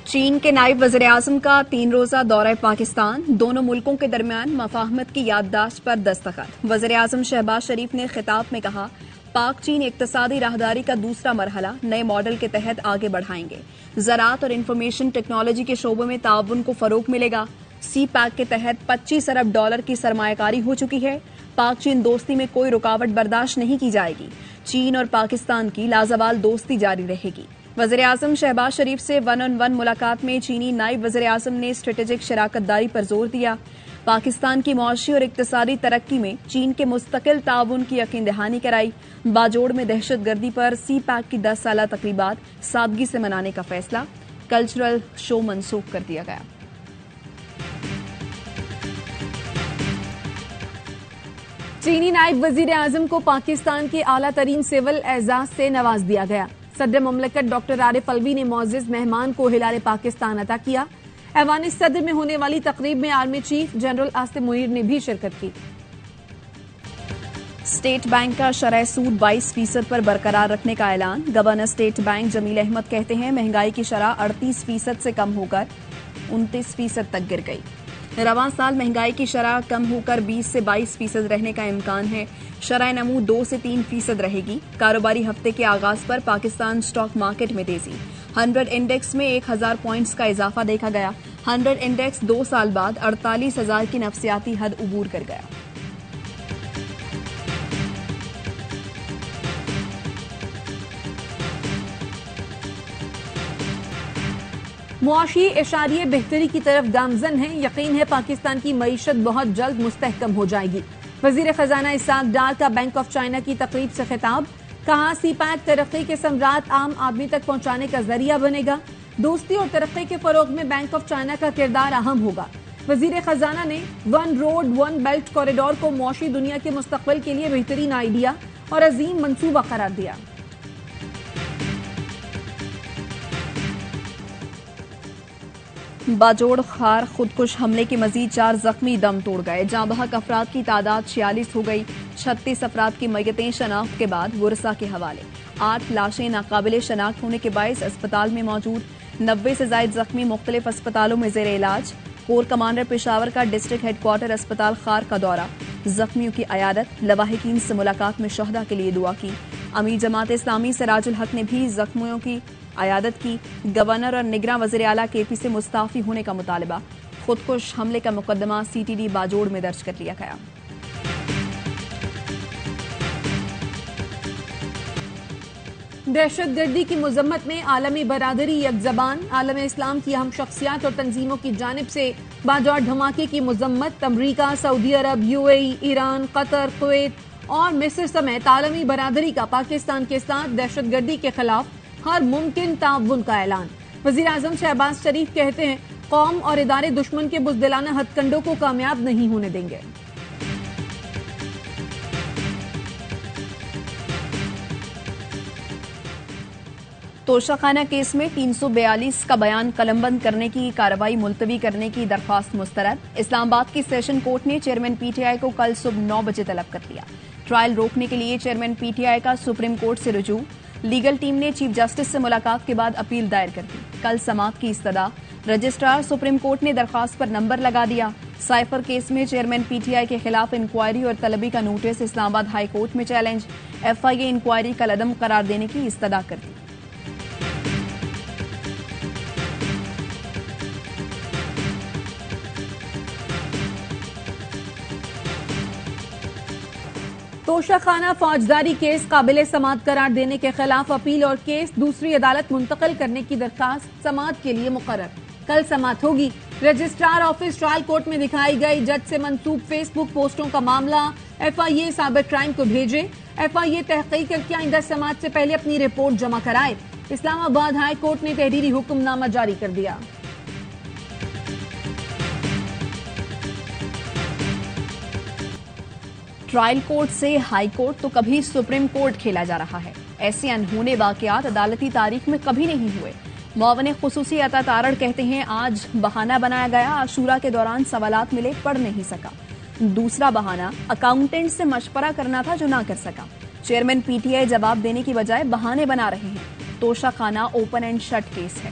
چین کے نائب وزیراعظم کا 3 روزہ دورہ پاکستان، دونوں ملکوں کے درمیان مفاہمت کی یادداشت پر دستخط۔ وزیراعظم شہباز شریف نے خطاب میں کہا، پاک چین اقتصادی راہداری کا دوسرا مرحلہ نئے ماڈل کے تحت آگے بڑھائیں گے۔ زراعت اور انفارمیشن ٹیکنالوجی کے شعبوں میں تعاون کو فروغ ملے گا۔ سی پیک کے تحت $25 ارب کی سرمایہ کاری ہو چکی ہے۔ پاک چین دوستی میں کوئی رکاوٹ برداشت نہیں کی جائے گی۔ چین اور پاکستان کی لازوال دوستی جاری رہے گی۔ وزیراعظم شہباز شریف سے 1 on 1 ملاقات میں چینی نائب وزیراعظم نے اسٹریٹجک شراکت داری پر زور دیا۔ پاکستان کی معاشی اور اقتصادی ترقی میں چین کے مستقل تعاون کی یقین دہانی کرائی۔ باجوڑ میں دہشت گردی پر سی پیک کی 10 سالہ تقریبات سادگی سے منانے کا فیصلہ، کلچرل شو منسوخ کر دیا گیا۔ چینی نائب وزیر اعظم کو پاکستان کے اعلیٰ ترین سول اعزاز سے نواز دیا گیا۔ صدر مملکت ڈاکٹر عارف الوی نے معزز مہمان کو ہلال پاکستان عطا کیا۔ ایوان صدر میں ہونے والی تقریب میں army chief general Asim Munir نے بھی شرکت کی۔ اسٹیٹ بینک کا شرح سود 22% پر برقرار رکھنے کا اعلان۔ گورنر اسٹیٹ بینک جمیل احمد کہتے ہیں، مہنگائی کی شرح 38% سے کم ہو کر 29% تک گر گئی۔ رواں سال مہنگائی کی شرح کم ہو کر 20 سے 22% رہنے کا امکان ہے۔ شرح نمو 2 سے 3% رہے گی۔ کاروباری ہفتے کے آغاز پر پاکستان اسٹاک مارکیٹ میں تیزی۔ 100 انڈیکس میں 1000 پوائنٹس کا اضافہ دیکھا گیا۔ 100 انڈیکس 2 سال بعد 48,000 کی نفسیاتی حد عبور کر گیا۔ معاشی اشاریے بہتری کی طرف گامزن ہیں۔ یقین ہے پاکستان کی معیشت بہت جلد مستحکم ہو جائے گی۔ وزیر خزانہ اسحاق ڈار کا بینک آف چائنا کی تقریب سے خطاب، کہا سی پیک ترقی کے ثمرات عام آدمی تک پہنچانے کا ذریعہ بنے گا۔ دوستی اور ترقی کے فروغ میں بینک آف چائنا کا کردار اہم ہوگا۔ وزیر خزانہ نے 1 روڈ 1 بیلٹ کوریڈور کو معاشی دنیا کے مستقبل کے لیے بہترین آئیڈیا اور عظیم منصوبہ قرار دیا۔ باجوڑ خار خودکش حملے کے مزید 4 زخمی دم توڑ گئے۔ جاں بحق افراد کی تعداد 46 ہو گئی۔ 36 افراد کی میتیں شناخت کے بعد ورثاء کے حوالے۔ 8 لاشیں ناقابل شناخت ہونے کے باعث اسپتال میں موجود۔ 90 سے زائد زخمی مختلف اسپتالوں میں زیر علاج۔ کور کمانڈر پشاور کا ڈسٹرکٹ ہیڈ کوارٹر اسپتال خار کا دورہ، زخمیوں کی عیادت، لواحقین سے ملاقات میں شہداء کے لیے دعا کی۔ امیر جماعت اسلامی سراج الحق نے بھی زخمیوں کی عیادت کی۔ گورنر اور نگراں وزیر اعلیٰ کے پی سے مستعفی ہونے کا مطالبہ۔ خودکش حملے کا مقدمہ سی ٹی ڈی باجوڑ میں درج کر لیا گیا۔ دہشت گردی کی مذمت میں عالمی برادری یک زبان۔ عالم اسلام کی اہم شخصیات اور تنظیموں کی جانب سے باجوڑ دھماکے کی مذمت۔ امریکہ، سعودی عرب، UAE، ایران، قطر، کویت اور مصر سمیت عالمی برادری کا پاکستان کے ساتھ دہشت گردی کے خلاف ہر ممکن تعاون کا اعلان۔ وزیر اعظم شہباز شریف کہتے ہیں، قوم اور ادارے دشمن کے بزدلانہ ہتھ کنڈوں کو کامیاب نہیں ہونے دیں گے۔ توشہ خانہ کیس میں 342 کا بیان قلم بند کرنے کی کارروائی ملتوی کرنے کی درخواست مسترد۔ اسلام آباد کی سیشن کورٹ نے چیئرمین پی ٹی آئی کو کل صبح 9 بجے طلب کر لیا۔ ٹرائل روکنے کے لیے چیئرمین پی ٹی آئی کا سپریم کورٹ سے رجوع۔ لیگل ٹیم نے چیف جسٹس سے ملاقات کے بعد اپیل دائر کر دی۔ کل سماعت کی استدعا۔ رجسٹرار سپریم کورٹ نے درخواست پر نمبر لگا دیا۔ سائفر کیس میں چیئرمین پی ٹی آئی کے خلاف انکوائری اور طلبی کا نوٹس اسلام آباد ہائی کورٹ میں چیلنج۔ FIA انکوائری کالعدم قرار دینے کی استدعا کر دی۔ توشہ خانہ فوجداری کیس قابل سماعت قرار دینے کے خلاف اپیل اور کیس دوسری عدالت منتقل کرنے کی درخواست سماعت کے لیے مقرر۔ کل سماعت ہوگی۔ رجسٹرار آفس ٹرائل کورٹ میں دکھائی گئی جج سے منسوب فیس بک پوسٹوں کا معاملہ FIA سائبر کرائم کو بھیجے۔ FIA تحقیق کر کے آئندہ سماعت سے پہلے اپنی رپورٹ جمع کرائے۔ اسلام آباد ہائی کورٹ نے تحریری حکم نامہ جاری کر دیا۔ ٹرائل کورٹ سے ہائی کورٹ تو کبھی سپریم کورٹ کھیلا جا رہا ہے۔ ایسے انہونے واقعات عدالتی تاریخ میں کبھی نہیں ہوئے۔ معاون خصوصی عطا تارڑ کہتے ہیں، آج بہانہ بنایا گیا، عاشورہ کے دوران سوالات ملے، پڑھ نہیں سکا۔ دوسرا بہانہ اکاؤنٹنٹ سے مشورہ کرنا تھا جو نہ کر سکا۔ چیئرمین پی ٹی آئی جواب دینے کی بجائے بہانے بنا رہے ہیں۔ توشہ خانہ اوپن اینڈ شٹ کیس ہے۔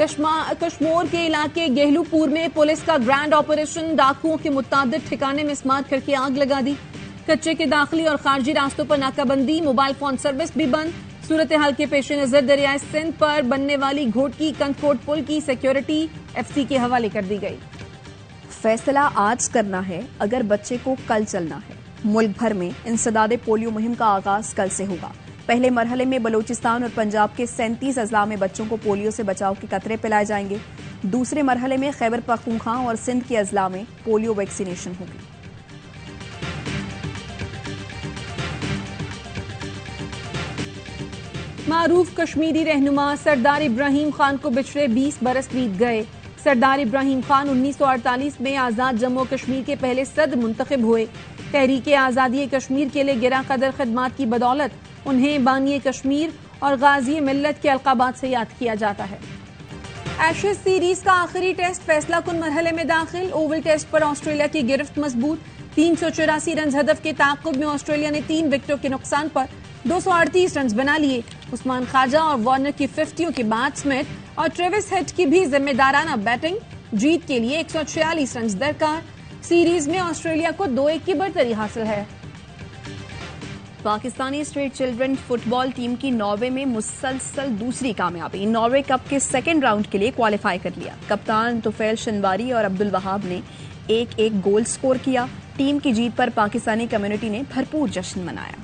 کشمور کے علاقے گہلو پور میں پولیس کا گرینڈ آپریشن، ڈاکوؤں کے متعدد ٹھکانے میں اسمارٹ کر کے آگ لگا دی۔ کچے کے داخلی اور خارجی راستوں پر ناکہ بندی، موبائل فون سروس بھی بند۔ صورتحال کے پیش نظر دریائے سندھ پر بننے والی گھوٹکی کندکوٹ پل کی سیکیورٹی FCC کے حوالے کر دی گئی۔ فیصلہ آج کرنا ہے اگر بچے کو کل چلنا ہے۔ ملک بھر میں انسداد پولیو مہم کا آغاز کل سے ہوگا۔ پہلے مرحلے میں بلوچستان اور پنجاب کے 37 اضلاع میں بچوں کو پولیو سے بچاؤ کے قطرے پلائے جائیں گے۔ دوسرے مرحلے میں خیبر پختونخوا اور سندھ کے اضلاع میں پولیو ویکسینیشن ہوگی۔ معروف کشمیری رہنما سردار ابراہیم خان کو بچھڑے 20 برس بیت گئے۔ سردار ابراہیم خان 1948 میں آزاد جموں کشمیر کے پہلے صدر منتخب ہوئے۔ تحریک آزادی کشمیر کے لیے گراں قدر خدمات کی بدولت انہیں بانی کشمیر اور غازی ملت کے القابات سے یاد کیا جاتا ہے۔ ایشز سیریز کا آخری ٹیسٹ فیصلہ کن مرحلے میں داخل، اوول ٹیسٹ پر آسٹریلیا کی گرفت مضبوط۔ 384 رنز ہدف کے تعاقب میں آسٹریلیا نے 3 وکٹوں کے نقصان پر 238 رنز بنا لیے۔ عثمان خواجہ اور وارنر کی 50 کے بعد سمتھ اور ٹریوس ہیڈ کی بھی ذمہ دارانہ بیٹنگ، جیت کے لیے 146 رنز درکار۔ سیریز میں آسٹریلیا کو 2-1 کی برتری حاصل ہے۔ پاکستانی اسٹریٹ چلڈرن فٹ بال ٹیم کی ناروے میں مسلسل دوسری کامیابی، ناروے کپ کے سیکنڈ راؤنڈ کے لیے کوالیفائی کر لیا۔ کپتان توفیل شنواری اور عبدالوہاب نے ایک گول سکور کیا۔ ٹیم کی جیت پر پاکستانی کمیونٹی نے بھرپور جشن منایا۔